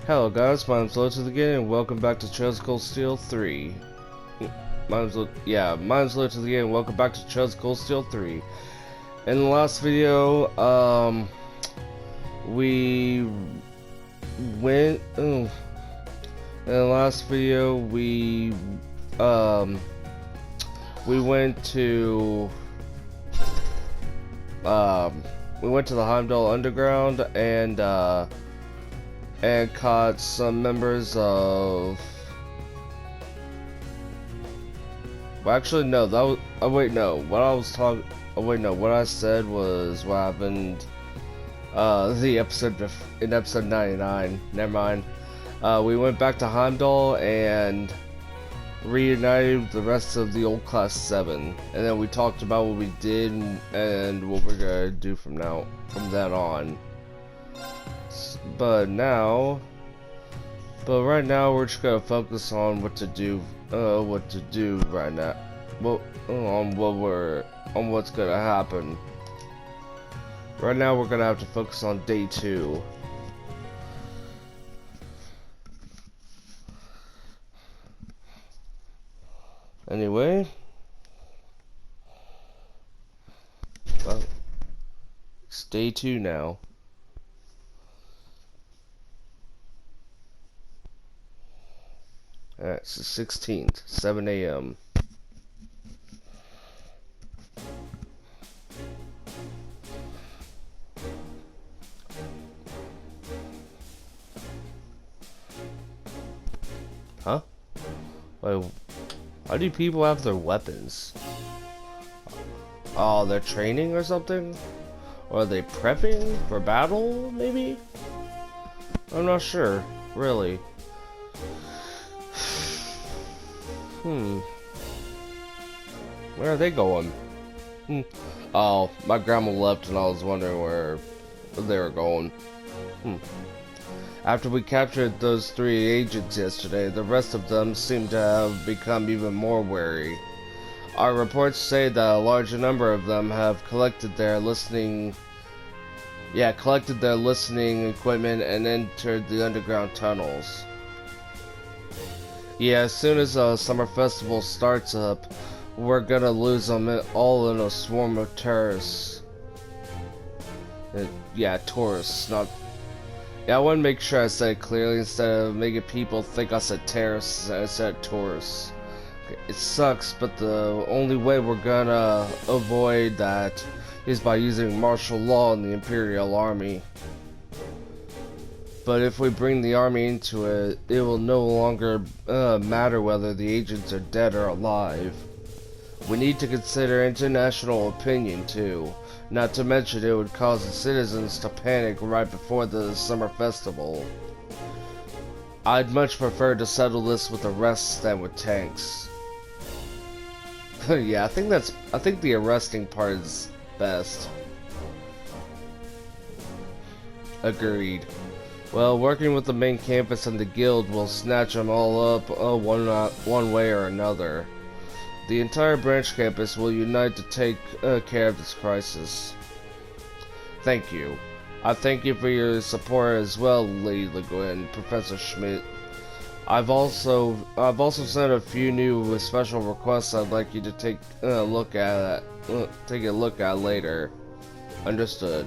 Hello guys, my name's Lotus again, and welcome back to Trails of Cold Steel 3. Mine's Lotus again, and welcome back to Trails of Cold Steel 3. In the last video, we went, in the last video, we went to, the Heimdall Underground, and caught some members of... Well, actually, no, that was... Oh, wait, no. What I was talking... Oh, wait, no. What I said was what happened... in episode 99. Never mind. We went back to Heimdall and reunited the rest of the old Class 7. And then we talked about what we did and what we're gonna do from then on. But right now we're just gonna focus on what to do right now. Well, on what's gonna happen. Right now we're gonna have to focus on day 2. Anyway, well, it's day 2 now. It's the 16th, 7 a.m. Huh? Wait, how do people have their weapons? Oh, they're training or something? Or are they prepping for battle, maybe? I'm not sure, really. Where are they going? Oh, my grandma left and I was wondering where they were going. After we captured those 3 agents yesterday, the rest of them seem to have become even more wary. Our reports say that a large number of them have collected their listening equipment and entered the underground tunnels. Yeah, as soon as summer festival starts up, we're gonna lose them all in a swarm of tourists. Yeah, tourists, not... Yeah, I want to make sure I said it clearly instead of making people think I said terrorists and I said tourists. It sucks, but the only way we're gonna avoid that is by using martial law in the Imperial Army. But if we bring the army into it, it will no longer matter whether the agents are dead or alive. We need to consider international opinion too. Not to mention it would cause the citizens to panic right before the summer festival. I'd much prefer to settle this with arrests than with tanks. Yeah, I think the arresting part is best. Agreed. Well, working with the main campus and the guild will snatch them all up one way or another. The entire branch campus will unite to take care of this crisis. Thank you. I thank you for your support as well, Lady Le Guin, Professor Schmidt. I've also sent a few new special requests I'd like you to take a look at later. Understood.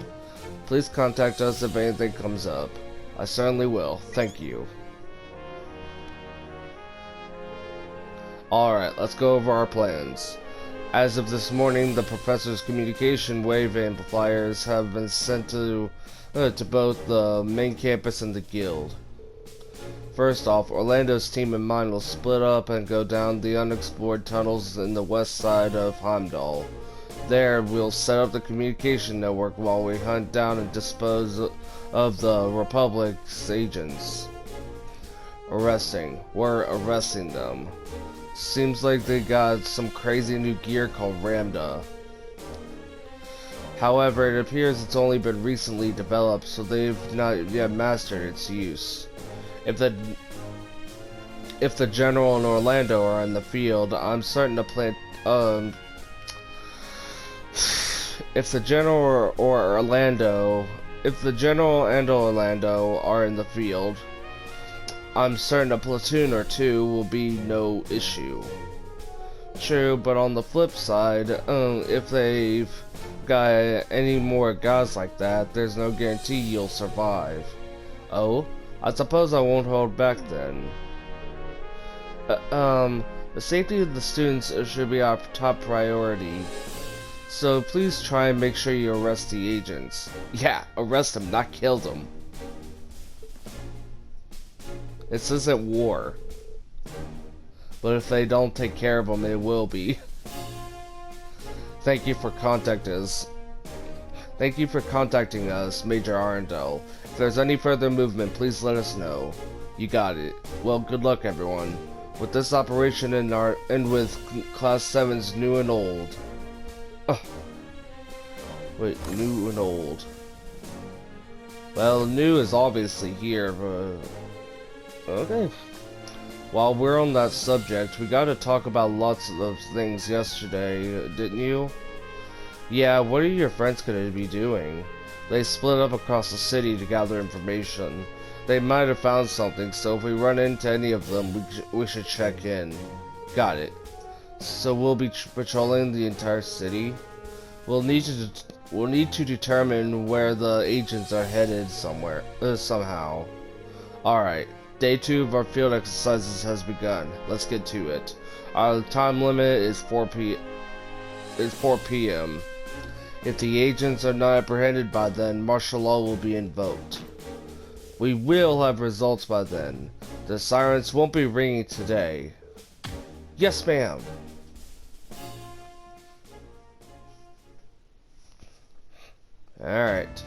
Please contact us if anything comes up. I certainly will. Thank you. Alright, let's go over our plans. As of this morning, the professor's communication wave amplifiers have been sent to both the main campus and the guild. First off, Orlando's team and mine will split up and go down the unexplored tunnels in the west side of Heimdall. There, we'll set up the communication network while we hunt down and dispose of the Republic's agents. We're arresting them. Seems like they got some crazy new gear called Ramda. However, it appears it's only been recently developed, so they've not yet mastered its use. If the General and Orlando are in the field, I'm certain to plant... If the General and Orlando are in the field, I'm certain a platoon or two will be no issue. True, but on the flip side, if they've got any more guys like that, there's no guarantee you'll survive. Oh, I suppose I won't hold back then. The safety of the students should be our top priority. So please try and make sure you arrest the agents. Yeah, arrest them, not kill them. This isn't war. But if they don't take care of them, it will be. Thank you for contacting us. Thank you for contacting us, Major Arundel. If there's any further movement, please let us know. You got it. Well, good luck, everyone. With this operation and with Class 7's new and old. Wait, new and old. Well, new is obviously here, but... Okay. While we're on that subject, we gotta talk about lots of things yesterday, didn't you? Yeah, what are your friends gonna be doing? They split up across the city to gather information. They might have found something, so if we run into any of them, we should check in. Got it. So we'll be patrolling the entire city? We'll need to determine where the agents are headed somehow. Alright. Day 2 of our field exercises has begun. Let's get to it. Our time limit is 4 p.m. If the agents are not apprehended by then, martial law will be invoked. We will have results by then. The sirens won't be ringing today. Yes, ma'am. Alright.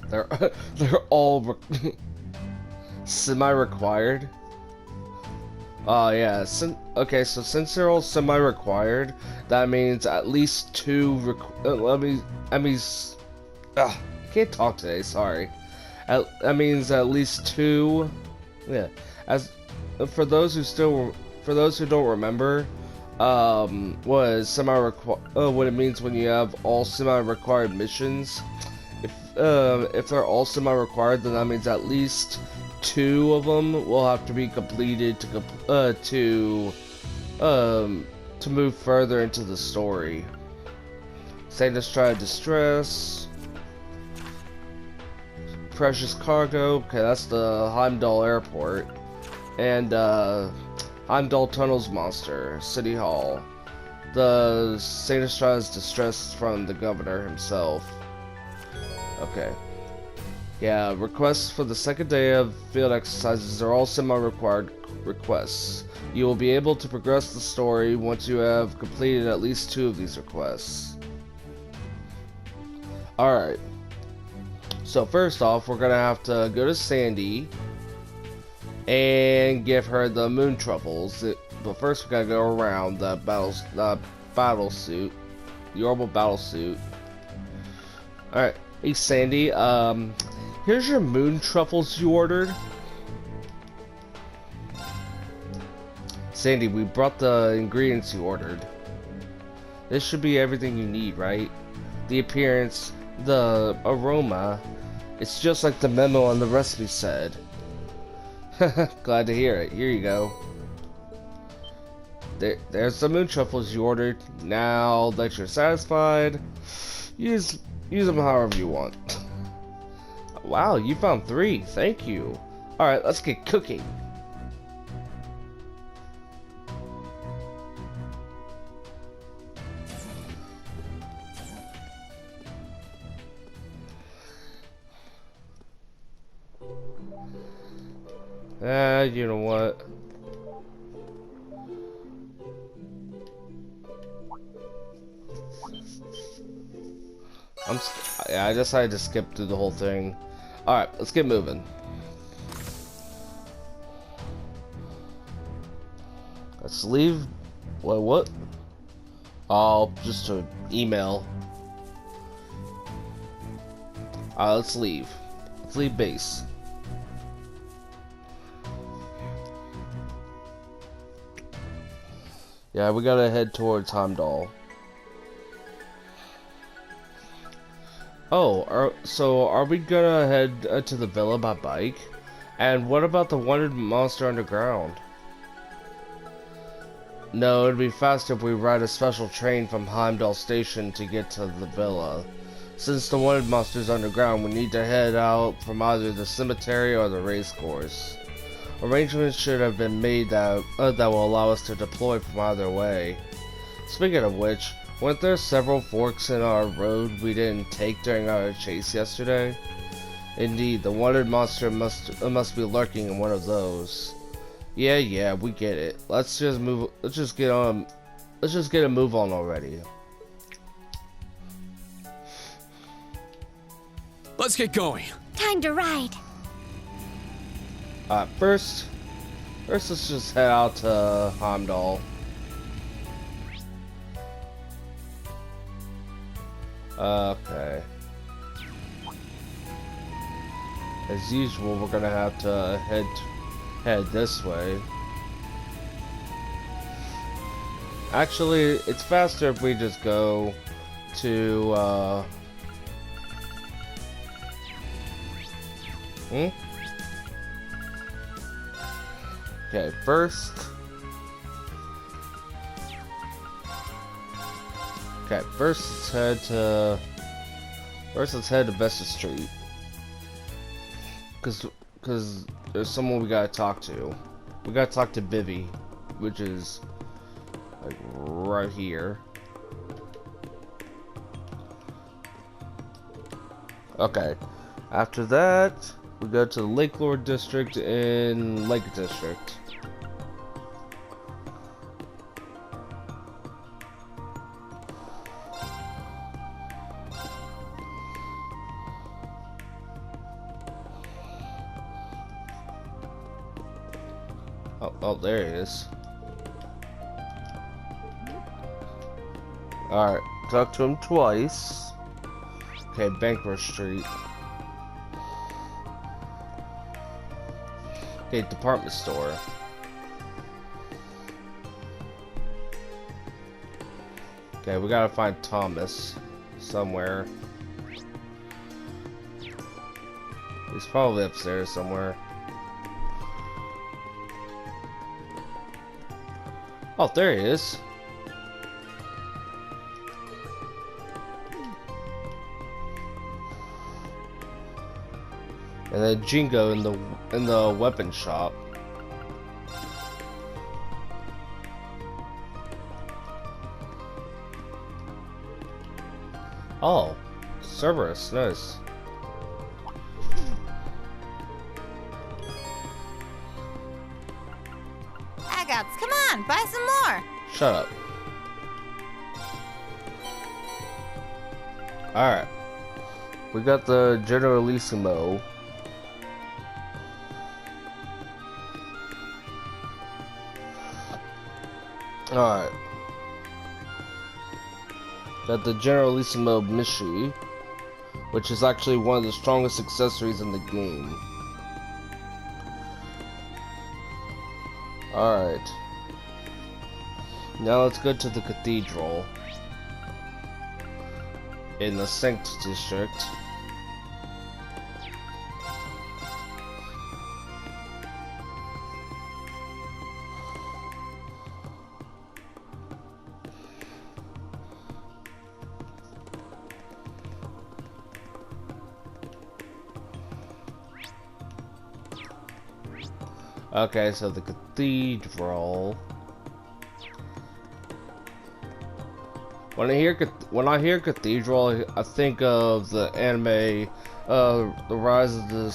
They're all semi-required. Oh yeah. Okay, so since they're all semi-required, that means at least 2. I can't talk today. Sorry. That means at least 2. Yeah. As for those who don't remember, what it means when you have all semi-required missions. If they're all semi-required, then that means at least 2 of them will have to be completed to move further into the story. Satan's Trial of Distress, Precious Cargo. Okay, that's the Heimdall Airport, and Heimdall Tunnels Monster, City Hall. The Satan's Trial of Distress from the governor himself. Okay. Yeah, requests for the second day of field exercises are all semi-required requests. You will be able to progress the story once you have completed at least 2 of these requests. Alright. So first off, we're gonna have to go to Sandy and give her the moon truffles. But first we gotta go around the battle suit. The orbital battle suit. Alright. Hey Sandy, here's your moon truffles you ordered. Sandy, we brought the ingredients you ordered. This should be everything you need, right? The appearance, the aroma, it's just like the memo on the recipe said. Glad to hear it. Here you go. There's the moon truffles you ordered. Now that you're satisfied, use them however you want. Wow, you found 3. Thank you. Alright, let's get cooking. You know what? I decided to skip through the whole thing. Alright, let's get moving. Let's leave. What? Oh, just to email. Let's leave. Let's leave base. Yeah, we gotta head towards Heimdall. Oh, so are we gonna head to the villa by bike? And what about the wanted monster underground? No, it'd be faster if we ride a special train from Heimdall Station to get to the villa. Since the wanted monster's underground, we need to head out from either the cemetery or the racecourse. Arrangements should have been made that will allow us to deploy from either way. Speaking of which, weren't there several forks in our road we didn't take during our chase yesterday? Indeed, the wanted monster must be lurking in one of those. Yeah, we get it. Let's just move. Let's just get on. Let's just get a move on already. Let's get going. Time to ride. First, let's just head out to Heimdall. Okay. As usual, we're gonna have to head this way. Actually, it's faster if we just go to Okay, first let's head to Vesta Street. Cause there's someone we gotta talk to. We gotta talk to Vivi, which is like right here. Okay. After that, we go to the Lake Lord District in Lake District. Oh, there he is. Alright, talk to him twice. Okay, Banker Street. Okay, department store. Okay, we gotta find Thomas somewhere. He's probably upstairs somewhere. Oh, there he is. And then Jingo in the weapon shop. Oh, Cerberus, nice. Agats, come on, buy some more. Shut up. Alright. We got the Generalissimo. Alright. Got the Generalissimo Mishi, which is actually one of the strongest accessories in the game. Alright. Now let's go to the cathedral in the Sanct District. Okay, so the cathedral. When I hear cathedral, I think of the anime, the Rise of the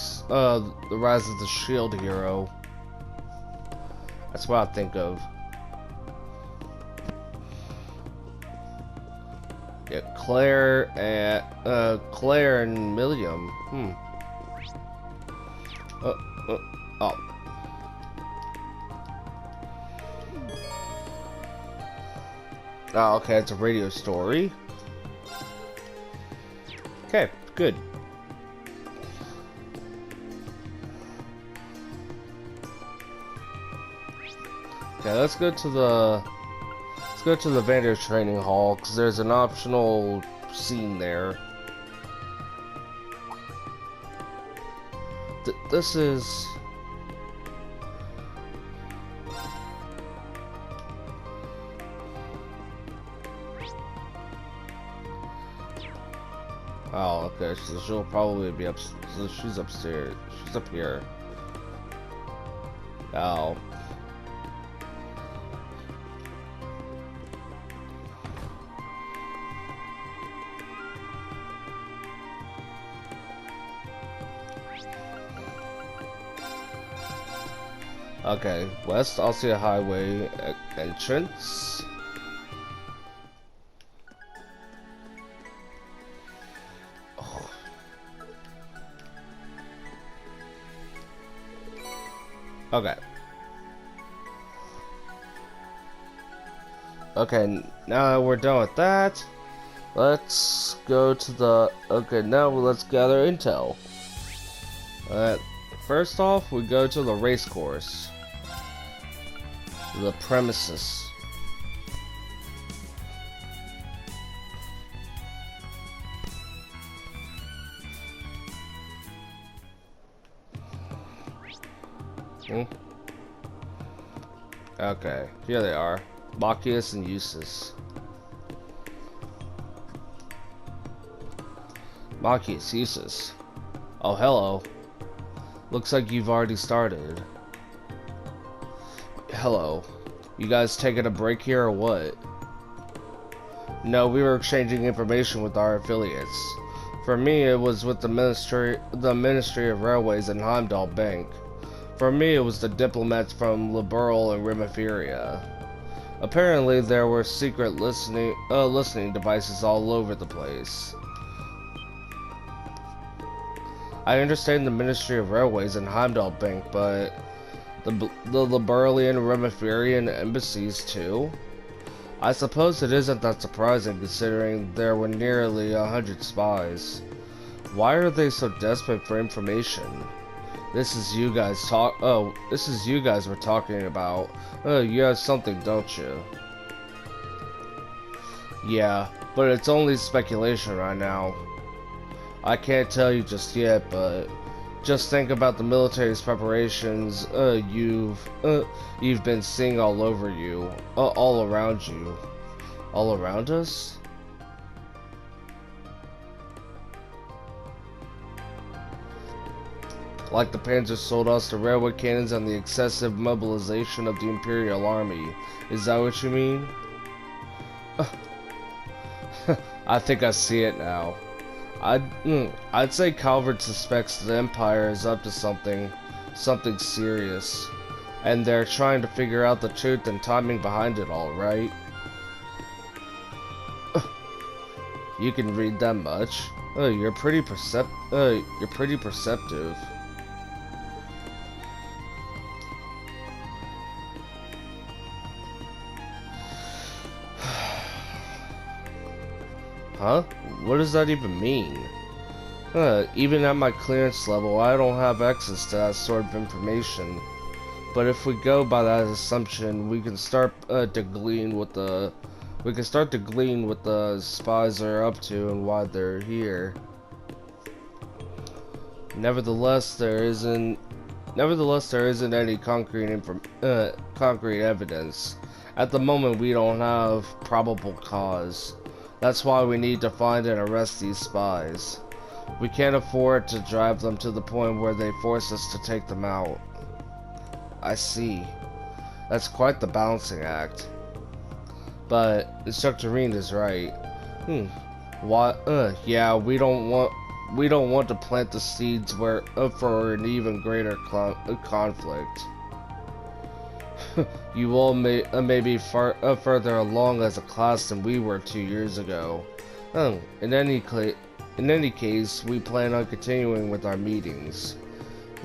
Shield Hero. That's what I think of. Yeah, Claire and Milliam. Oh. Oh, okay, it's a radio story. Okay, good. Okay, let's go to the Vander Training Hall because there's an optional scene there. this is... Oh, okay, so she'll probably be up, so she's upstairs, she's up here. Oh. Okay, west, I'll see a highway entrance. Oh. Okay. Okay, now that we're done with that, let's go to the... Okay, now let's gather intel. First off, we go to the race course. The premises. Okay, here they are. Machias and Eustace. Machias, Eustace. Oh, hello. Looks like you've already started. Hello. You guys taking a break here or what? No, we were exchanging information with our affiliates. For me, it was with the Ministry of Railways and Heimdall Bank. For me, it was the diplomats from Liberl and Rimaferia. Apparently, there were secret listening devices all over the place. I understand the Ministry of Railways and Heimdall Bank, but the Liberlian and Rimaferia embassies too? I suppose it isn't that surprising considering there were nearly 100 spies. Why are they so desperate for information? This is you guys we're talking about. You have something, don't you? Yeah, but it's only speculation right now. I can't tell you just yet, but just think about the military's preparations you've been seeing all over you, all around you. All around us? Like the Panzers sold us the railway cannons and the excessive mobilization of the Imperial Army. Is that what you mean? I think I see it now. I'd say Calvert suspects the Empire is up to something serious. And they're trying to figure out the truth and timing behind it all, right? You can read that much? You're pretty perceptive. Huh? What does that even mean? Even at my clearance level, I don't have access to that sort of information. But if we go by that assumption, we can start to glean what the spies are up to and why they're here. Nevertheless, there isn't any concrete evidence. At the moment, we don't have probable cause. That's why we need to find and arrest these spies. We can't afford to drive them to the point where they force us to take them out. I see. That's quite the balancing act. But Instructor Rean is right. Yeah, we don't want to plant the seeds for an even greater conflict. You all may be further along as a class than we were 2 years ago. In any case, we plan on continuing with our meetings.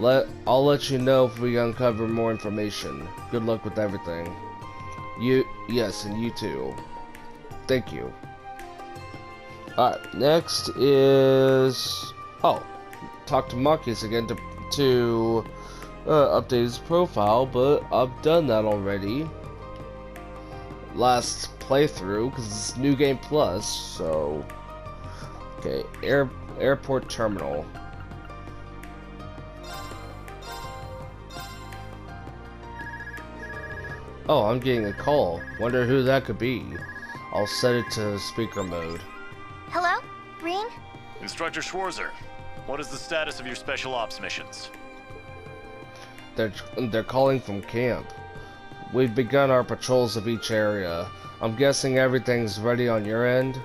I'll let you know if we uncover more information. Good luck with everything. Yes, and you too. Thank you. Alright, next is... talk to Machias again to update his profile, but I've done that already. Last playthrough, because it's New Game Plus, so... Okay, airport terminal. Oh, I'm getting a call. Wonder who that could be. I'll set it to speaker mode. Hello? Green? Instructor Schwarzer, what is the status of your special ops missions? They're calling from camp. We've begun our patrols of each area. I'm guessing everything's ready on your end?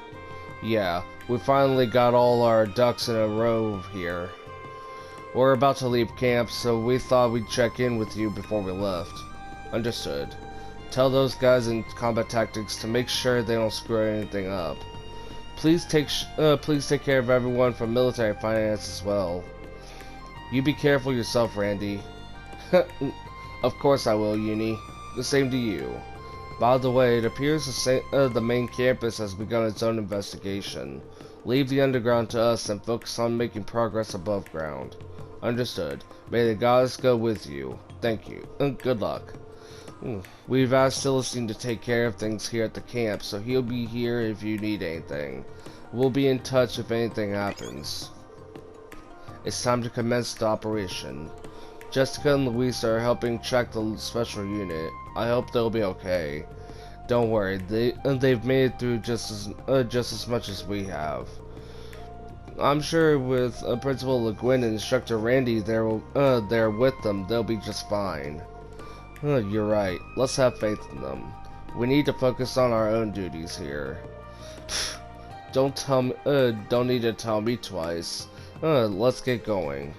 Yeah, we finally got all our ducks in a row here. We're about to leave camp, so we thought we'd check in with you before we left. Understood. Tell those guys in combat tactics to make sure they don't screw anything up. Please take care of everyone from military finance as well. You be careful yourself, Randy. Of course I will, Uni. The same to you. By the way, it appears the main campus has begun its own investigation. Leave the underground to us and focus on making progress above ground. Understood. May the gods go with you. Thank you. Good luck. We've asked Celestine to take care of things here at the camp, so he'll be here if you need anything. We'll be in touch if anything happens. It's time to commence the operation. Jessica and Luisa are helping track the special unit. I hope they'll be okay. Don't worry, they've made it through just as much as we have. I'm sure with Principal Le Guin and Instructor Randy there with them, they'll be just fine. You're right. Let's have faith in them. We need to focus on our own duties here. Don't need to tell me twice. Let's get going.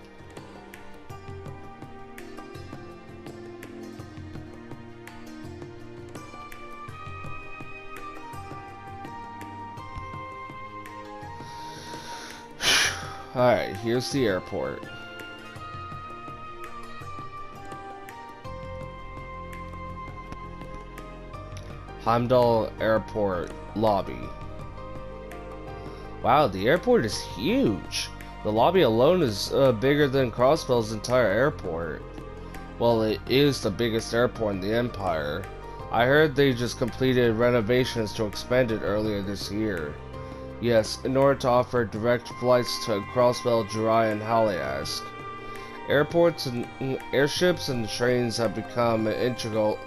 Alright, here's the airport. Heimdall Airport lobby. Wow, the airport is huge. The lobby alone is bigger than Crossbell's entire airport. Well, it is the biggest airport in the Empire. I heard they just completed renovations to expand it earlier this year. Yes, in order to offer direct flights to Crossbell, Jurai, and Haliask. Airports and airships and trains have become integral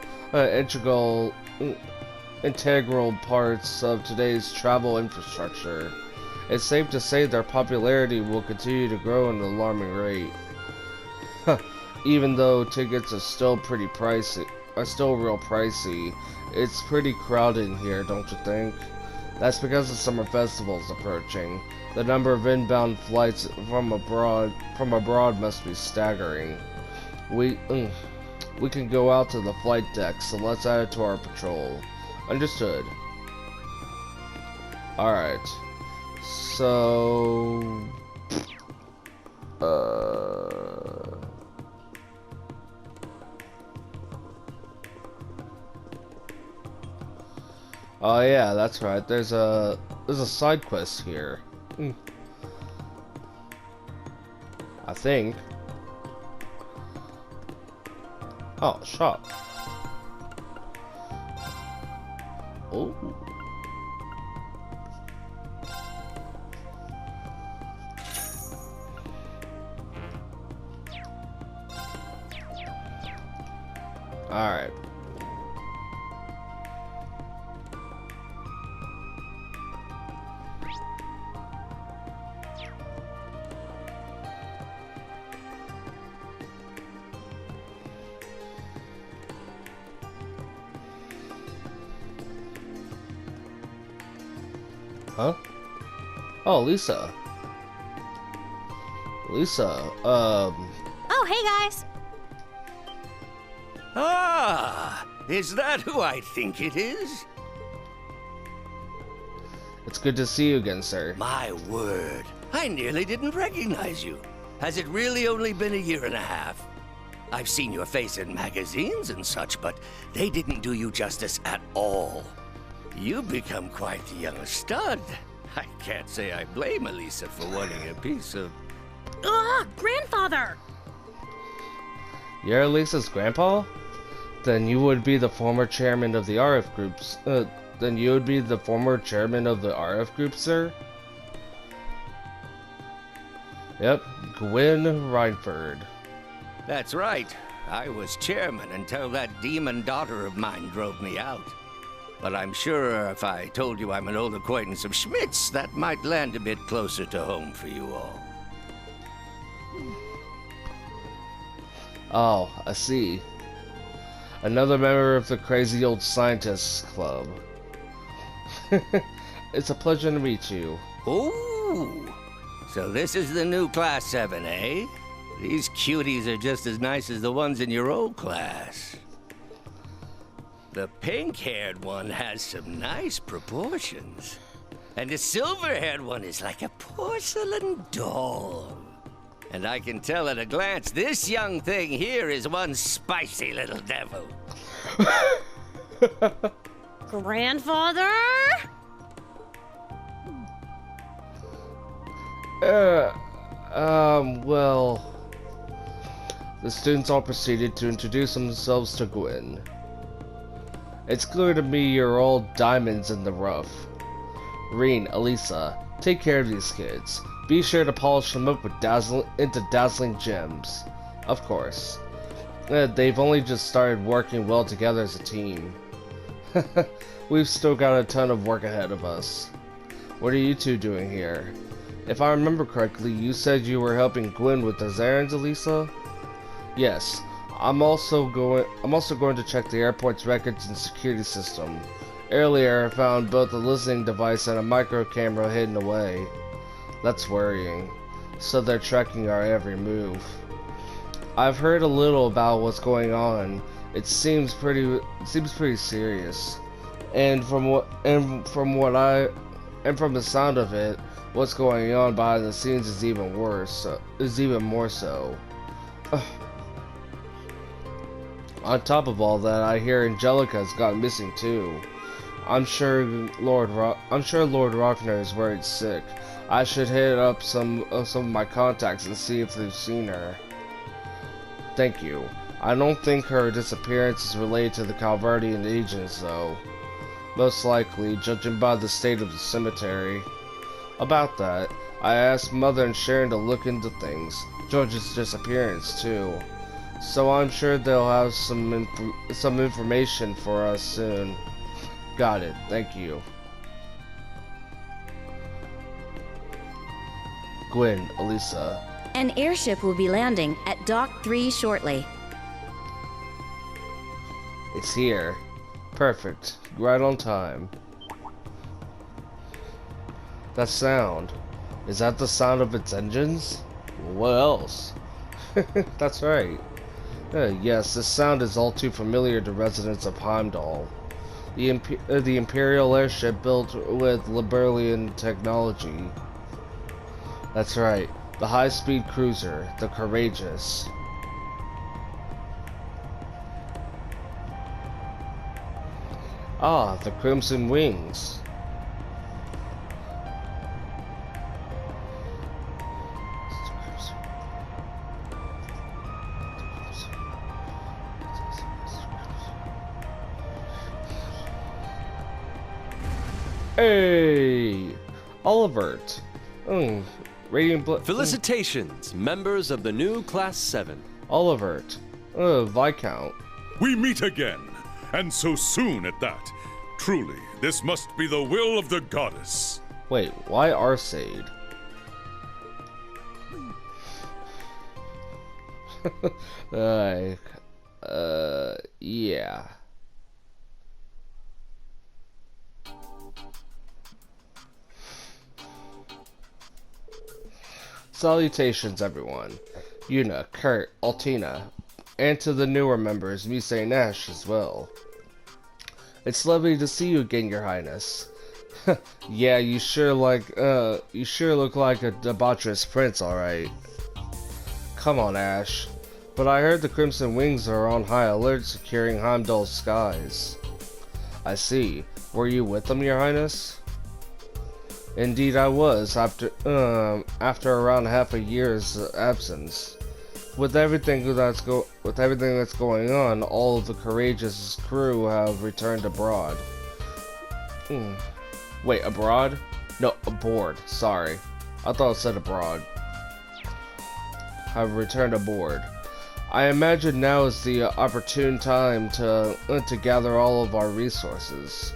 parts of today's travel infrastructure. It's safe to say their popularity will continue to grow at an alarming rate. Even though tickets are still real pricey, it's pretty crowded in here, don't you think? That's because the summer festival is approaching. The number of inbound flights from abroad must be staggering. We can go out to the flight deck, so let's add it to our patrol. Understood. Alright. So... Oh yeah, that's right. There's a side quest here. I think. Oh, shop. Oh. All right. Huh? Oh, Lisa. Oh, hey guys. Ah, is that who I think it is? It's good to see you again, sir. My word, I nearly didn't recognize you. Has it really only been a year and a half? I've seen your face in magazines and such, but they didn't do you justice at all. You've become quite the young stud. I can't say I blame Elisa for wanting a piece of... Ugh, grandfather! You're Elisa's grandpa? Then you would be the former chairman of the RF groups. Then you would be the former chairman of the RF group, sir? Yep, Gwen Reinford. That's right. I was chairman until that demon daughter of mine drove me out. But I'm sure if I told you I'm an old acquaintance of Schmidt's, that might land a bit closer to home for you all. Oh, I see. Another member of the Crazy Old Scientists Club. It's a pleasure to meet you. Ooh, so this is the new Class 7, eh? These cuties are just as nice as the ones in your old class. The pink-haired one has some nice proportions. And the silver-haired one is like a porcelain doll. And I can tell at a glance, this young thing here is one spicy little devil. Grandfather? Well... The students all proceeded to introduce themselves to Gwyn. It's clear to me you're all diamonds in the rough. Rean, Elisa, take care of these kids. Be sure to polish them up with dazzling gems. Of course. They've only just started working well together as a team. We've still got a ton of work ahead of us. What are you two doing here? If I remember correctly, you said you were helping Gwyn with those errands, Elisa? Yes. I'm also going to check the airport's records and security system. Earlier, I found both a listening device and a micro camera hidden away. That's worrying. So they're tracking our every move. I've heard a little about what's going on. It seems pretty serious. And from the sound of it, what's going on behind the scenes is even worse. Is even more so. On top of all that, I hear Angelica's gone missing too. I'm sure Lord Rockner is worried sick. I should hit up some of my contacts and see if they've seen her. Thank you. I don't think her disappearance is related to the Calvardian agents, though. Most likely, judging by the state of the cemetery. About that, I asked Mother and Sharon to look into things. George's disappearance, too. So I'm sure they'll have some information for us soon. Got it. Thank you. Gwyn, Elisa. An airship will be landing at Dock 3 shortly. It's here. Perfect. Right on time. That sound. Is that the sound of its engines? What else? That's right. Yes, this sound is all too familiar to residents of Heimdall. The Imperial airship built with Liberlian technology. That's right, the high-speed cruiser, the Courageous. Ah, the Crimson Wings. Hey, Olivert. Radiant Blood. Felicitations, members of the new Class 7. Olivert. Viscount. We meet again, and so soon at that. Truly, this must be the will of the goddess. Wait, why Arcade? Yeah. Salutations, everyone. Yuna, Kurt, Altina, and to the newer members, Mise and Ash as well. It's lovely to see you again, Your Highness. Yeah, you sure look like a debaucherous prince, alright. Come on, Ash. But I heard the Crimson Wings are on high alert securing Heimdall's skies. I see. Were you with them, Your Highness? Indeed I was, after around half a year's absence. With everything that's going on, all of the Courageous crew have returned abroad. Wait, abroad? No, aboard. Sorry. I thought it said abroad. Have returned aboard. I imagine now is the opportune time to gather all of our resources.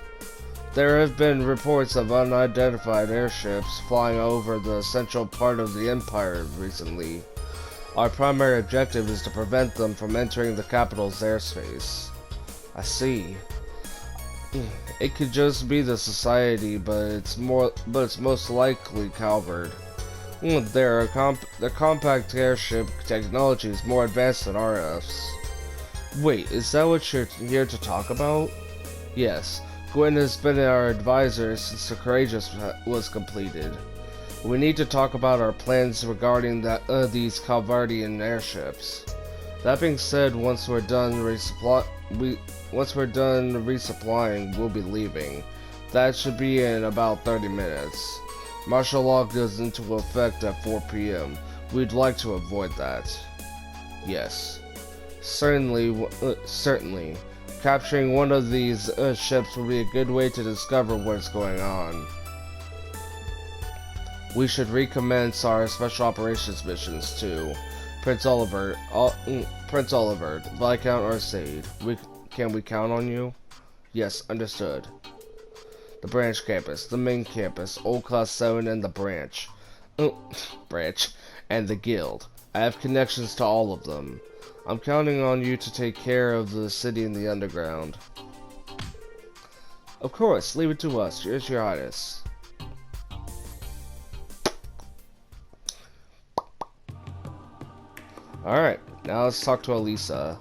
There have been reports of unidentified airships flying over the central part of the Empire recently. Our primary objective is to prevent them from entering the capital's airspace. I see. It could just be the Society, but it's most likely Calvard. Their compact airship technology is more advanced than RF's. Wait, is that what you're here to talk about? Yes. Gwen has been our advisor since the Courageous was completed. We need to talk about our plans regarding these Calvardian airships. That being said, once we're done resupplying, we'll be leaving. That should be in about 30 minutes. Martial law goes into effect at 4 p.m. We'd like to avoid that. Yes. Certainly. Capturing one of these ships will be a good way to discover what's going on. We should recommence our special operations missions too. Prince Oliver, Viscount Arcade. Can we count on you? Yes, understood. The branch campus, the main campus, Old Class 7, and the branch. And the guild. I have connections to all of them. I'm counting on you to take care of the city and the underground. Of course, leave it to us. Here's your Highness. Alright, now let's talk to Elisa.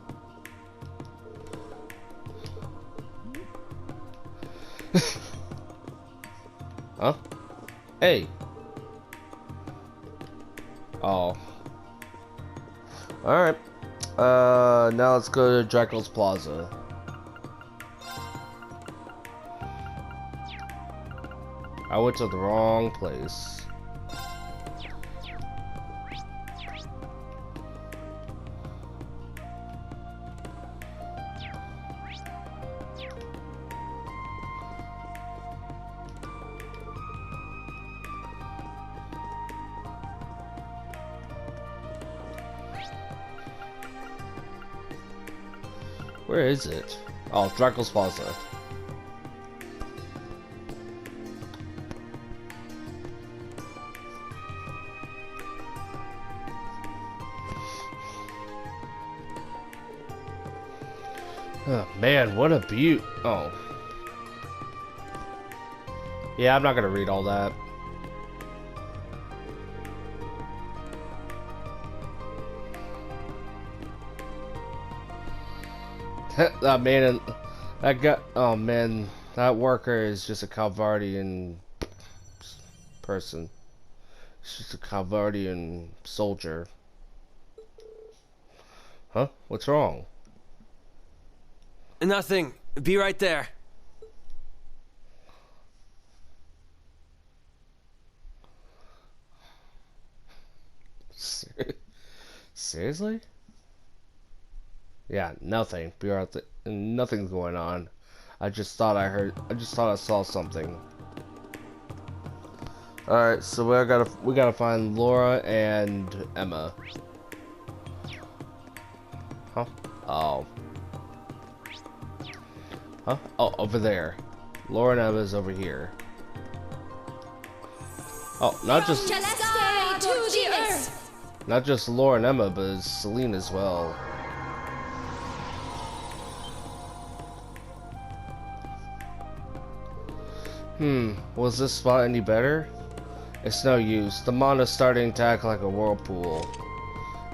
Huh? Hey! Oh. Alright. Now let's go to Draco's Plaza. I went to the wrong place. Where is it? Oh, Draco's Plaza. Oh, man, what a beaut. Oh. Yeah, I'm not gonna read all that. That man, that guy, oh man, that worker is just a Calvardian person. It's just a Calvardian soldier. Huh? What's wrong? Nothing. Be right there. Seriously? Yeah, nothing. Be right there. Nothing's going on. I just thought I saw something. Alright, so we gotta find Laura and Emma. Huh? Oh. Huh? Oh, over there. Laura and Emma's over here. Oh, not just Laura and Emma, but Celine as well. Was this spot any better? It's no use. The Mana's starting to act like a whirlpool.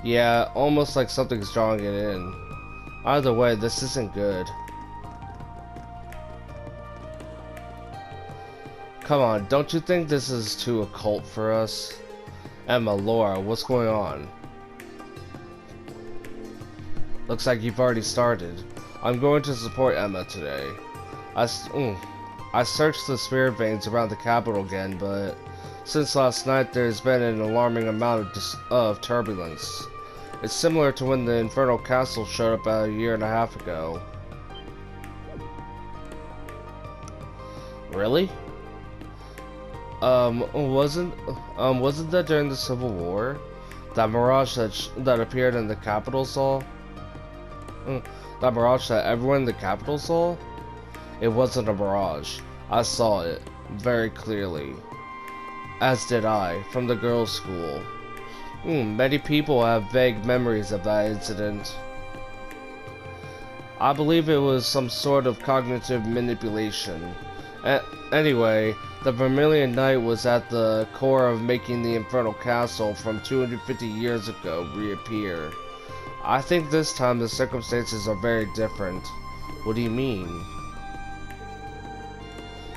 Yeah, almost like something's drawing it in. Either way, this isn't good. Come on, don't you think this is too occult for us? Emma, Laura, what's going on? Looks like you've already started. I'm going to support Emma today. I searched the spirit veins around the capital again, but since last night there's been an alarming amount of turbulence. It's similar to when the Infernal Castle showed up about a year and a half ago. Really? Wasn't that during the Civil War? That mirage that appeared in the capital saw? That mirage that everyone in the capital saw? It wasn't a mirage. I saw it very clearly. As did I, from the girls' school. Many people have vague memories of that incident. I believe it was some sort of cognitive manipulation. Anyway, the Vermilion Knight was at the core of making the Infernal Castle from 250 years ago reappear. I think this time the circumstances are very different. What do you mean?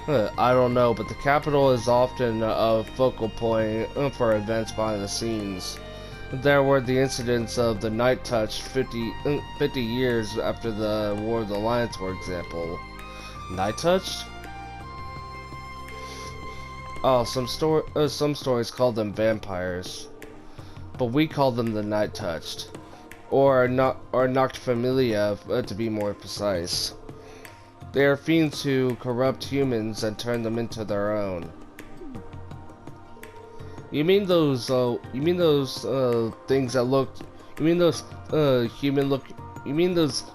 I don't know, but the capital is often a focal point for events behind the scenes. There were the incidents of the Night Touch 50 years after the War of the Alliance, for example. Night Touched? Oh, some stories call them vampires, but we call them the Night Touched, or Noctfamilia, to be more precise. They are fiends who corrupt humans and turn them into their own. You mean those things that looked? You mean those human look? You mean those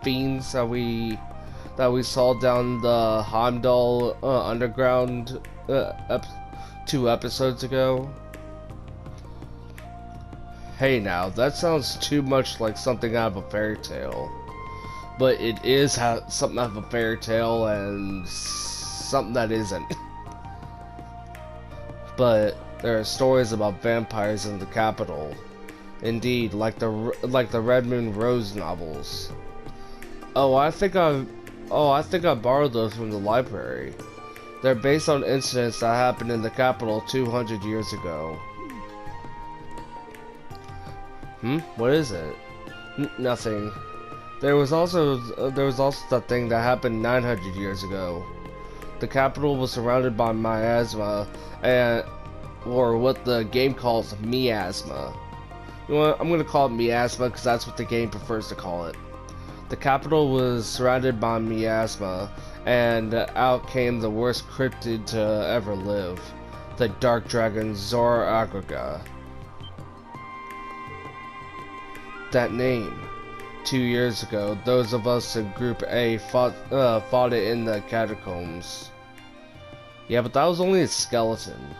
fiends that we saw down the Heimdall underground 2 episodes ago? Hey now, that sounds too much like something out of a fairy tale. But it is something out of a fairy tale and something that isn't. But there are stories about vampires in the capital. Indeed, like the Red Moon Rose novels. I think I borrowed those from the library. They're based on incidents that happened in the capital 200 years ago. What is it? Nothing. There was also that thing that happened 900 years ago. The capital was surrounded by miasma, or what the game calls miasma. You know what? I'm gonna call it miasma because that's what the game prefers to call it. The capital was surrounded by miasma, and out came the worst cryptid to ever live, the dark dragon Zora Agrega. That name. 2 years ago, those of us in Group A fought it in the catacombs. Yeah, but that was only a skeleton.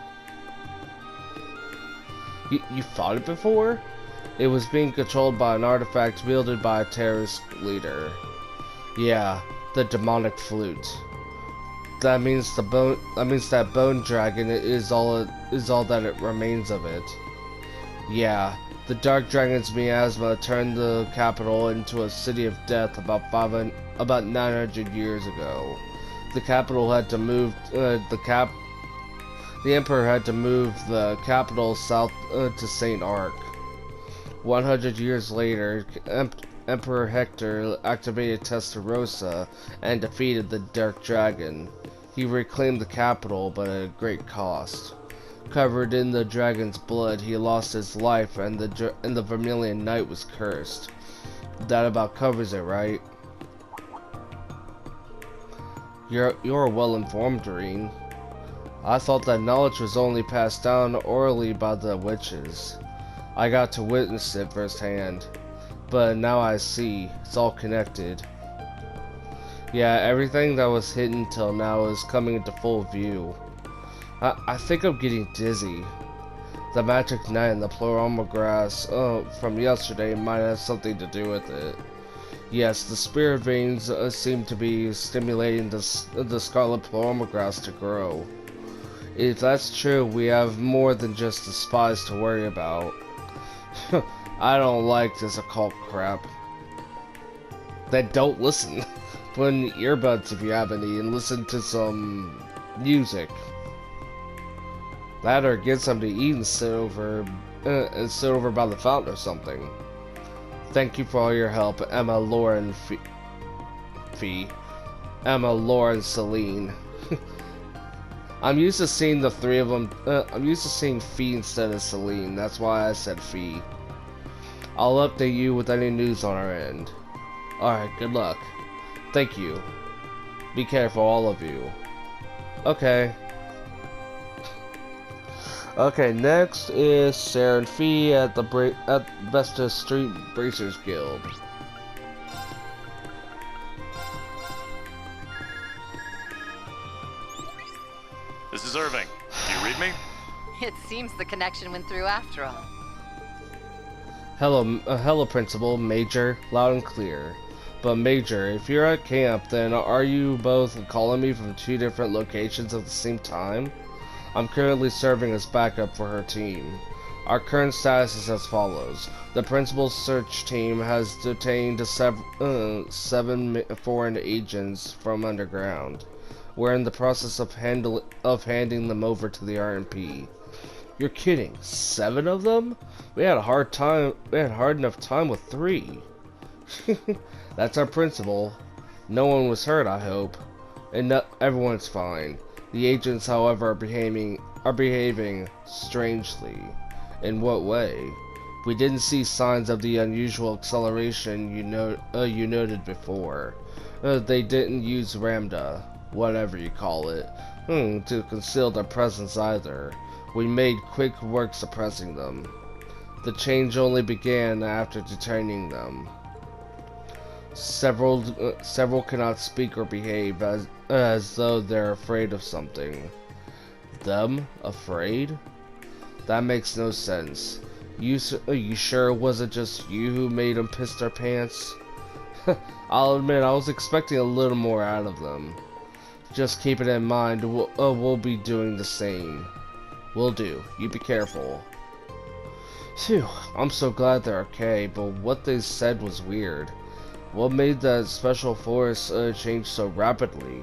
You fought it before? It was being controlled by an artifact wielded by a terrorist leader. Yeah, the demonic flute. That means that bone dragon is all that it remains of it. Yeah. The Dark Dragon's miasma turned the capital into a city of death about 900 years ago. The capital had to move. The Emperor had to move the capital south to Saint Arc. 100 years later, Emperor Hector activated Testarossa and defeated the Dark Dragon. He reclaimed the capital, but at a great cost. Covered in the dragon's blood, he lost his life, and the Vermilion Knight was cursed. That about covers it, right? You're well informed, Doreen. I thought that knowledge was only passed down orally by the witches. I got to witness it firsthand, but now I see it's all connected. Yeah, everything that was hidden till now is coming into full view. I think I'm getting dizzy. The magic knight and the Ploroma grass from yesterday might have something to do with it. Yes, the spirit veins seem to be stimulating the scarlet Ploroma grass to grow. If that's true, we have more than just the spies to worry about. I don't like this occult crap. Then don't listen. Put in earbuds if you have any and listen to some music. That or get something to eat and sit over by the fountain or something. Thank you for all your help, Emma, Laura, and Emma, Laura, and Celine. I'm used to seeing the three of them. I'm used to seeing Fee instead of Celine. That's why I said Fee. I'll update you with any news on our end. Alright, good luck. Thank you. Be careful, all of you. Okay. Okay, next is Sarah and Fee at the Vesta Street Bracers Guild. This is Irving. Do you read me? It seems the connection went through after all. Hello, Principal. Major, loud and clear. But Major, if you're at camp, then are you both calling me from two different locations at the same time? I'm currently serving as backup for her team. Our current status is as follows. The Principal's search team has detained seven foreign agents from underground. We're in the process of handing them over to the RMP. You're kidding? 7 of them? We had a hard enough time with 3. That's our principal. No one was hurt, I hope. And everyone's fine. The agents, however, are behaving strangely. In what way? We didn't see signs of the unusual acceleration you noted before. They didn't use Ramda, whatever you call it, to conceal their presence either. We made quick work suppressing them. The change only began after detaining them. Several cannot speak or behave as though they're afraid of something. Them? Afraid? That makes no sense. You sure it wasn't just you who made them piss their pants? I'll admit I was expecting a little more out of them. Just keep it in mind, we'll be doing the same. Will do. You be careful. Phew, I'm so glad they're okay, but what they said was weird. What made that special force change so rapidly?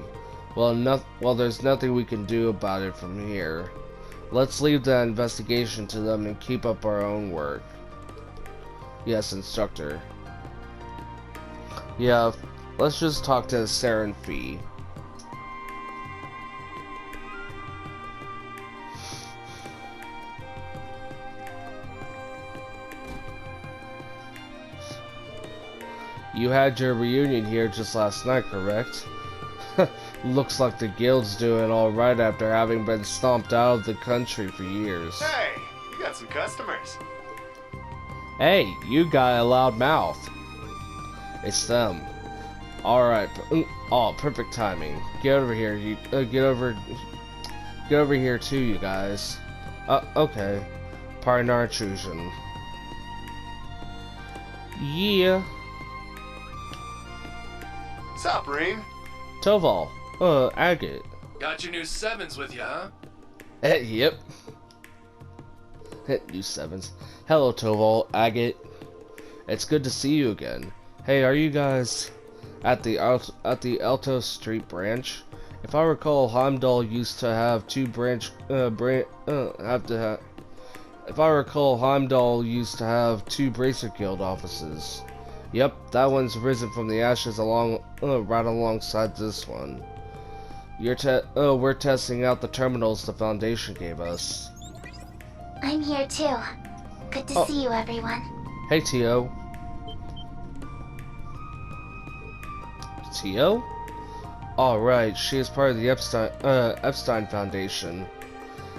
Well, there's nothing we can do about it from here. Let's leave the investigation to them and keep up our own work. Yes, Instructor. Yeah, let's just talk to Saren Fee. You had your reunion here just last night, correct? Looks like the guild's doing alright after having been stomped out of the country for years. Hey, you got some customers. Hey, you got a loud mouth. It's them. Alright, oh, perfect timing. Get over here, get over here too, you guys. Okay. Pardon our intrusion. Yeah. What's up, Reem? Toval. Agate. Got your new 7s with you, huh? Yep. New 7s. Hello, Toval, Agate. It's good to see you again. Hey, are you guys at the Alto Street branch? If I recall, Heimdall used to have two Bracer Guild offices. Yep, that one's risen from the ashes right alongside this one. We're testing out the terminals the Foundation gave us. I'm here too. Good to see you, everyone. Hey, Tio. Tio? Alright, she is part of the Epstein Foundation.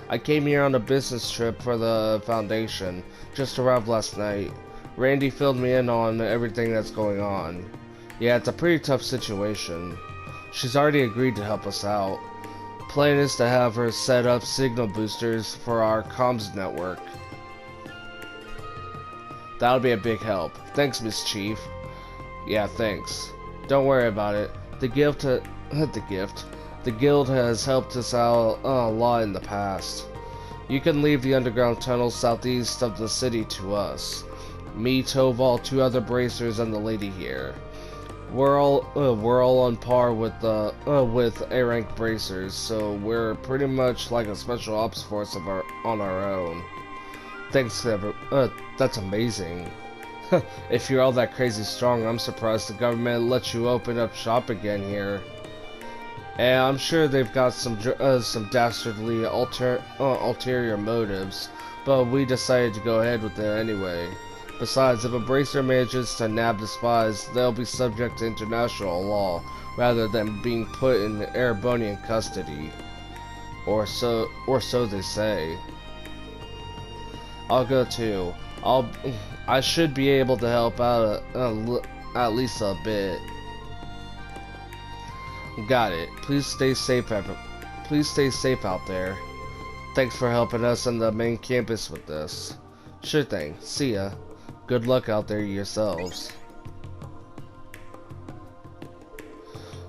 I came here on a business trip for the Foundation. Just arrived last night. Randy filled me in on everything that's going on. Yeah, it's a pretty tough situation. She's already agreed to help us out. Plan is to have her set up signal boosters for our comms network. That'll be a big help. Thanks, Miss Chief. Yeah, thanks. Don't worry about it. The Guild has helped us out a lot in the past. You can leave the underground tunnel southeast of the city to us. Me, Toval, 2 other bracers, and the lady here. We're all on par with A-rank bracers, so we're pretty much like a special ops force on our own. Thanks, that's amazing. If you're all that crazy strong, I'm surprised the government let you open up shop again here. And I'm sure they've got some dastardly ulterior motives, but we decided to go ahead with it anyway. Besides, if a bracer manages to nab the spies, they'll be subject to international law, rather than being put in Erebonian custody. Or so they say. I'll go too. I should be able to help out at least a bit. Got it. Please stay safe, please stay safe out there. Thanks for helping us on the main campus with this. Sure thing. See ya. Good luck out there yourselves.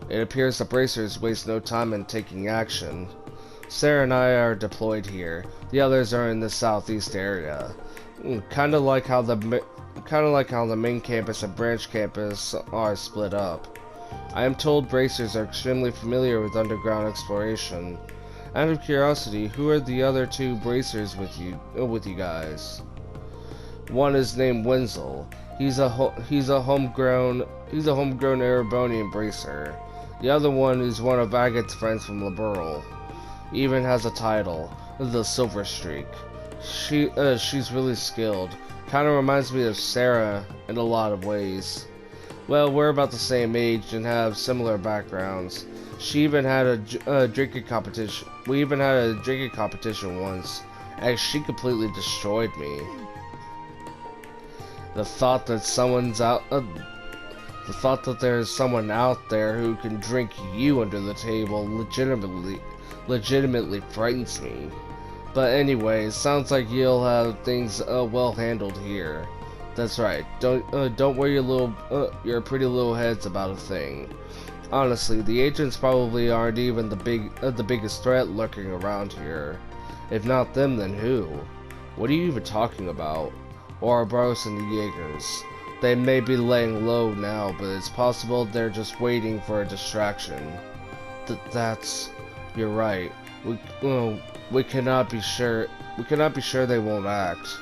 It appears the bracers waste no time in taking action. Sarah and I are deployed here. The others are in the southeast area. Kinda like how the main campus and branch campus are split up. I am told bracers are extremely familiar with underground exploration. Out of curiosity, who are the other two bracers with you guys? One is named Wenzel. He's a homegrown Erebonian bracer. The other one is one of Agate's friends from Liberl. Even has a title, the Silver Streak. She's really skilled. Kinda reminds me of Sarah in a lot of ways. Well, we're about the same age and have similar backgrounds. She even had a drinking competition. We even had a drinking competition once, and she completely destroyed me. The thought that there's someone out there who can drink you under the table legitimately frightens me. But anyway, sounds like you'll have things well handled here. That's right. Don't worry your pretty little heads about a thing. Honestly, the agents probably aren't even the biggest threat lurking around here. If not them, then who? What are you even talking about? Ouroboros and the Jaegers. They may be laying low now, but it's possible they're just waiting for a distraction. You're right. We cannot be sure they won't act.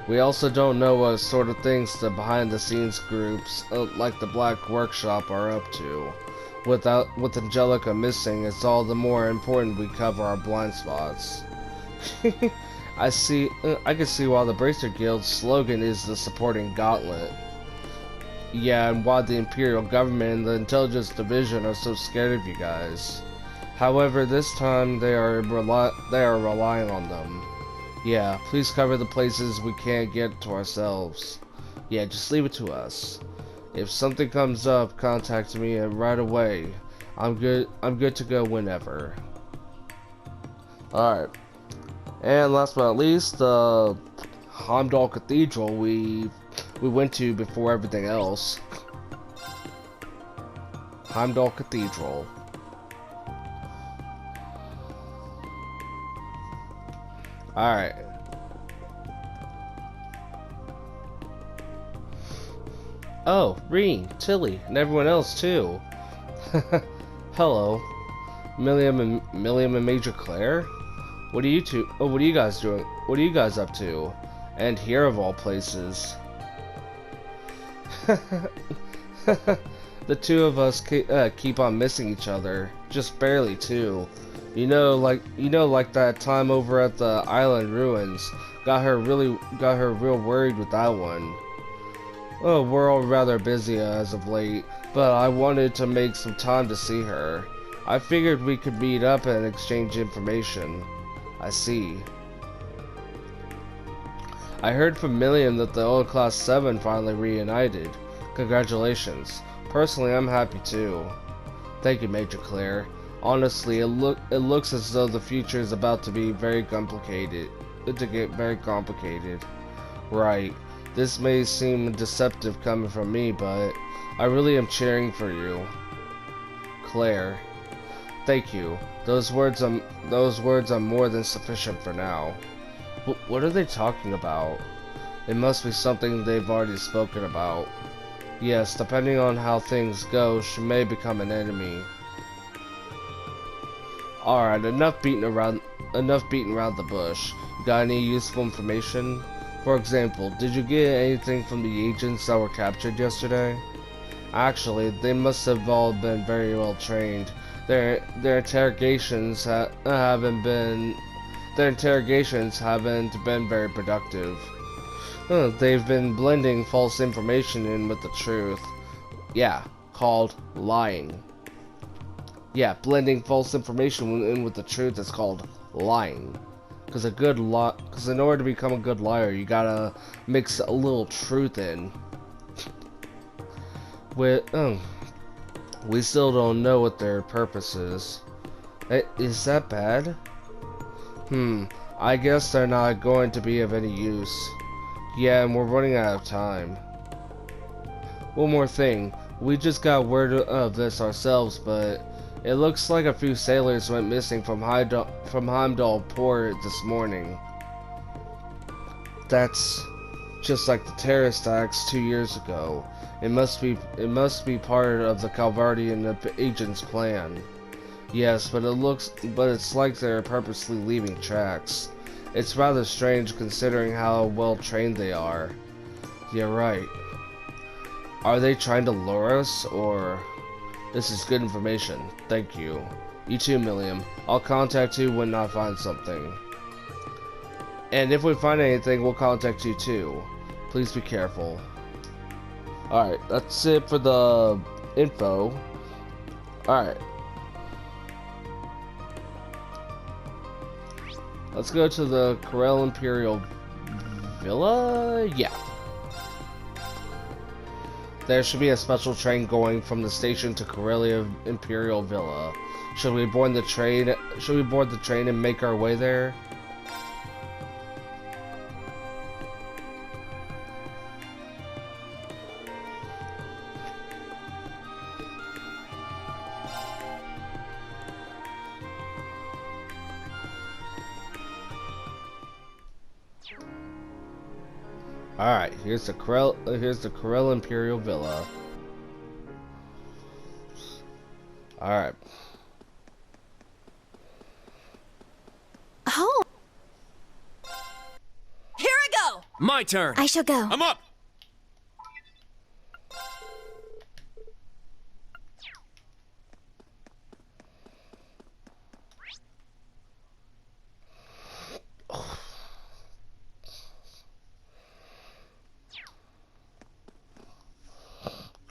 We also don't know what sort of things the behind-the-scenes groups like the Black Workshop are up to. With Angelica missing, it's all the more important we cover our blind spots. I can see why the Bracer Guild's slogan is the supporting gauntlet. Yeah, and why the Imperial Government and the Intelligence Division are so scared of you guys. However, this time they are relying on them. Yeah, please cover the places we can't get to ourselves. Yeah, just leave it to us. If something comes up, contact me right away. I'm good to go whenever. Alright. And last but not least, the Heimdall Cathedral we went to before everything else. Heimdall Cathedral. Alright. Oh, Reen, Tilly, and everyone else too. Hello. Milliam and Major Claire? What are you guys doing? What are you guys up to? And here of all places. The two of us keep on missing each other. Just barely too. You know, like that time over at the island ruins. Got her real worried with that one. Oh, we're all rather busy as of late, but I wanted to make some time to see her. I figured we could meet up and exchange information. I see. I heard from Milliam that the old Class 7 finally reunited. Congratulations. Personally, I'm happy too. Thank you, Major Claire. Honestly, it looks as though the future is about to be very complicated. Right. This may seem deceptive coming from me, but I really am cheering for you. Claire. Thank you. Those words are more than sufficient for now. What are they talking about? It must be something they've already spoken about. Yes, depending on how things go, she may become an enemy. Alright, enough beating around the bush. You got any useful information? For example, did you get anything from the agents that were captured yesterday? Actually, they must have all been very well trained. Their interrogations haven't been very productive. They've been blending false information in with the truth. Yeah, called lying. Yeah, blending false information in with the truth is called lying. Because in order to become a good liar, you gotta mix a little truth in. We still don't know what their purpose is. Is that bad? I guess they're not going to be of any use. Yeah, and we're running out of time. One more thing. We just got word of this ourselves, but it looks like a few sailors went missing from Heimdall Port this morning. That's just like the terrorist attacks 2 years ago. It must be part of the Calvardian agent's plan. Yes, but it's like they're purposely leaving tracks. It's rather strange considering how well trained they are. You're right. Are they trying to lure us, or... This is good information. Thank you. You too, Milliam. I'll contact you when I find something. And if we find anything, we'll contact you too. Please be careful. Alright, that's it for the info. Alright. Let's go to the Corel Imperial Villa? Yeah. There should be a special train going from the station to Corellia Imperial Villa. Should we board the train? Should we board the train and make our way there? Alright, here's the Corel Imperial Villa. Alright. Oh! Here I go! My turn! I shall go. I'm up!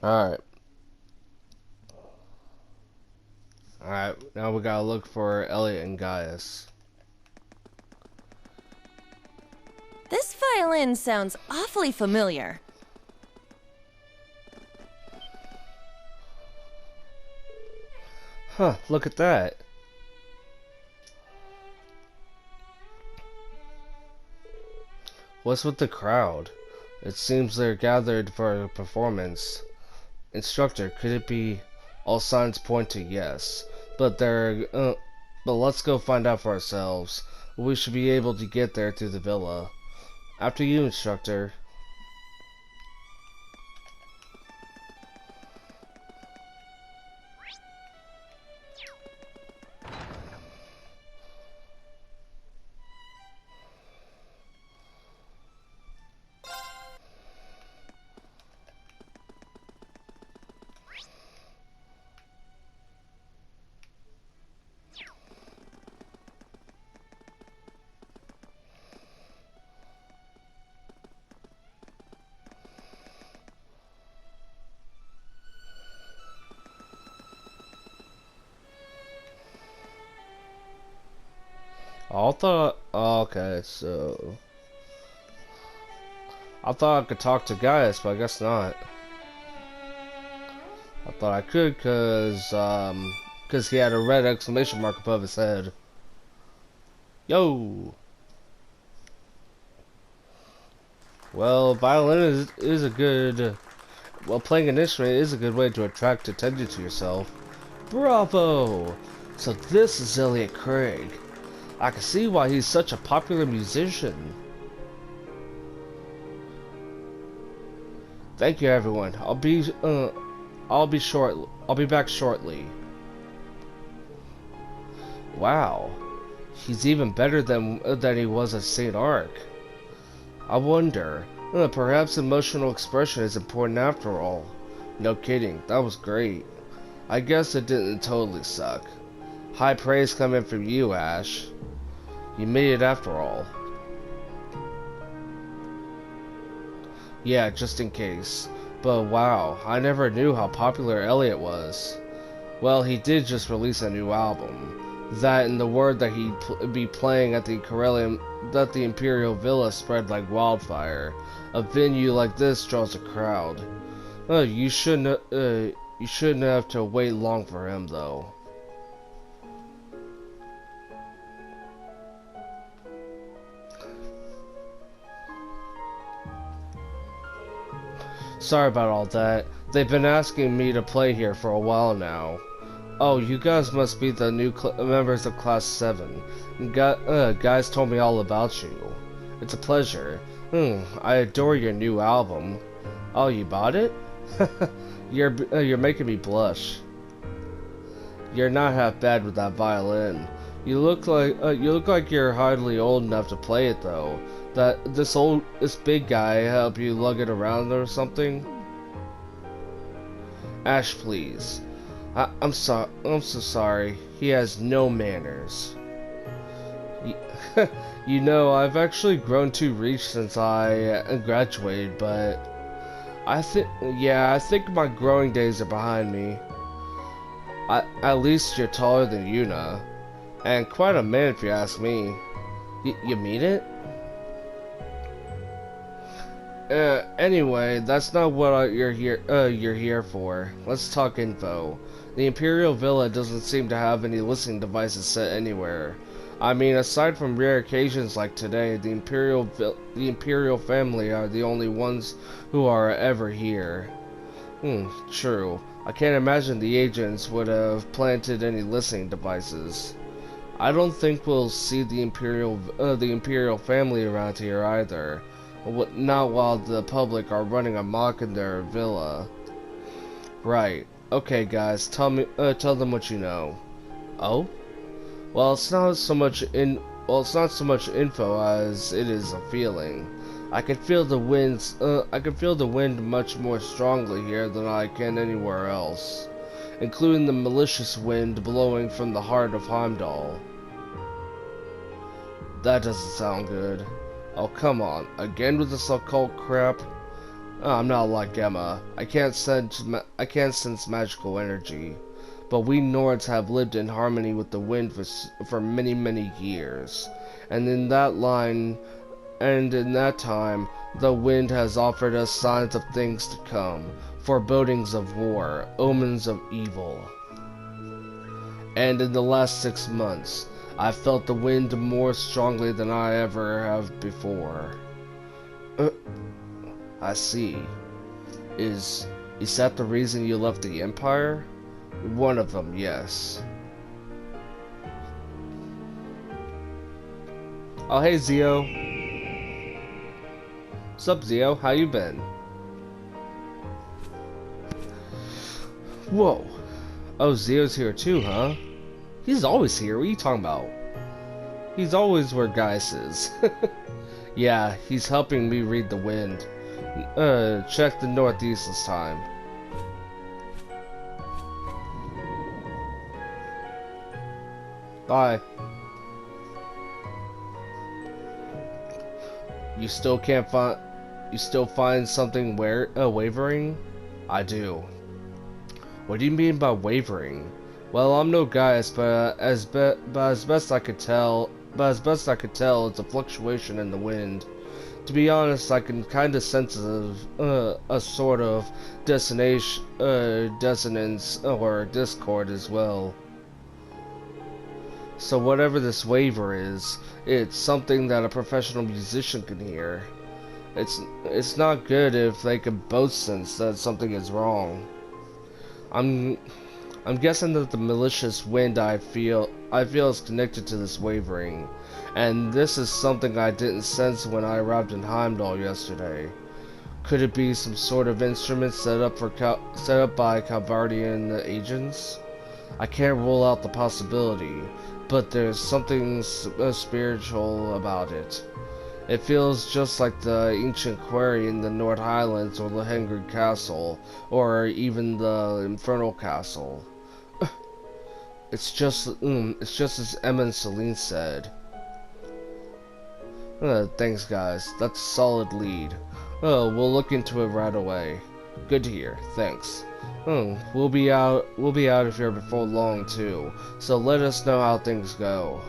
Alright. Alright, now we gotta look for Elliot and Gaius. This violin sounds awfully familiar. Huh, look at that. What's with the crowd? It seems they're gathered for a performance. Instructor, could it be? All signs point to yes. But let's go find out for ourselves. We should be able to get there through the villa. After you, instructor. Okay, so I thought I could talk to Gaius, but I guess not. I thought I could cause he had a red exclamation mark above his head. Yo. Well, violin is a good. Well, playing an instrument is a good way to attract attention to yourself. Bravo! So this is Elliot Craig. I can see why he's such a popular musician. Thank you, everyone. I'll be back shortly. Wow, he's even better than he was at St. Arc. I wonder, perhaps emotional expression is important after all. No kidding, that was great. I guess it didn't totally suck. High praise coming from you, Ash. You made it after all. Yeah, just in case. But wow, I never knew how popular Elliot was. Well, he did just release a new album. That and the word that he'd be playing at the Imperial Villa spread like wildfire. A venue like this draws a crowd. You shouldn't have to wait long for him, though. Sorry about all that. They've been asking me to play here for a while now. Oh, you guys must be the new members of Class 7. Guys told me all about you. It's a pleasure. I adore your new album. Oh, you bought it? You're making me blush. You're not half bad with that violin. You look like you're hardly old enough to play it though. This big guy help you lug it around or something? Ash, please. I'm so sorry. He has no manners. You know, I've actually grown to reach since I graduated, but I think my growing days are behind me. At least you're taller than Yuna, and quite a man if you ask me. You mean it? Anyway, that's not what you're here for. Let's talk info. The Imperial Villa doesn't seem to have any listening devices set anywhere. I mean, aside from rare occasions like today, the Imperial family are the only ones who are ever here. True. I can't imagine the agents would have planted any listening devices. I don't think we'll see the Imperial family around here either. Not while the public are running amok in their villa. Right. Okay, guys. Tell them what you know. Oh? Well, it's not so much info as it is a feeling. I can feel the winds. I can feel the wind much more strongly here than I can anywhere else, including the malicious wind blowing from the heart of Heimdall. That doesn't sound good. Oh, come on. Again with this occult crap? Oh, I'm not like Emma. I can't sense magical energy. But we Nords have lived in harmony with the wind for many, many years. And in that time, the wind has offered us signs of things to come, forebodings of war, omens of evil. And in the last 6 months, I felt the wind more strongly than I ever have before. I see. Is that the reason you left the Empire? One of them, yes. Oh, hey, Zio. What's up, Zio? How you been? Whoa. Oh, Zio's here too, huh? He's always here. What are you talking about? He's always where Gaius is. Yeah, he's helping me read the wind. Check the northeast this time. Bye. You still find something wavering? I do. What do you mean by wavering? Well, I'm no Gaius, but as best I could tell, it's a fluctuation in the wind. To be honest, I can kind of sense a sort of dissonance or discord as well. So whatever this waver is, it's something that a professional musician can hear. It's not good if they can both sense that something is wrong. I'm guessing that the malicious wind I feel is connected to this wavering, and this is something I didn't sense when I arrived in Heimdall yesterday. Could it be some sort of instrument set up by Calvardian agents? I can't rule out the possibility, but there's something spiritual about it. It feels just like the ancient quarry in the North Highlands or Lohengrin Castle, or even the Infernal Castle. It's just as Emma and Celine said. Thanks, guys. That's a solid lead. We'll look into it right away. Good to hear. Thanks. We'll be out of here before long too. So let us know how things go.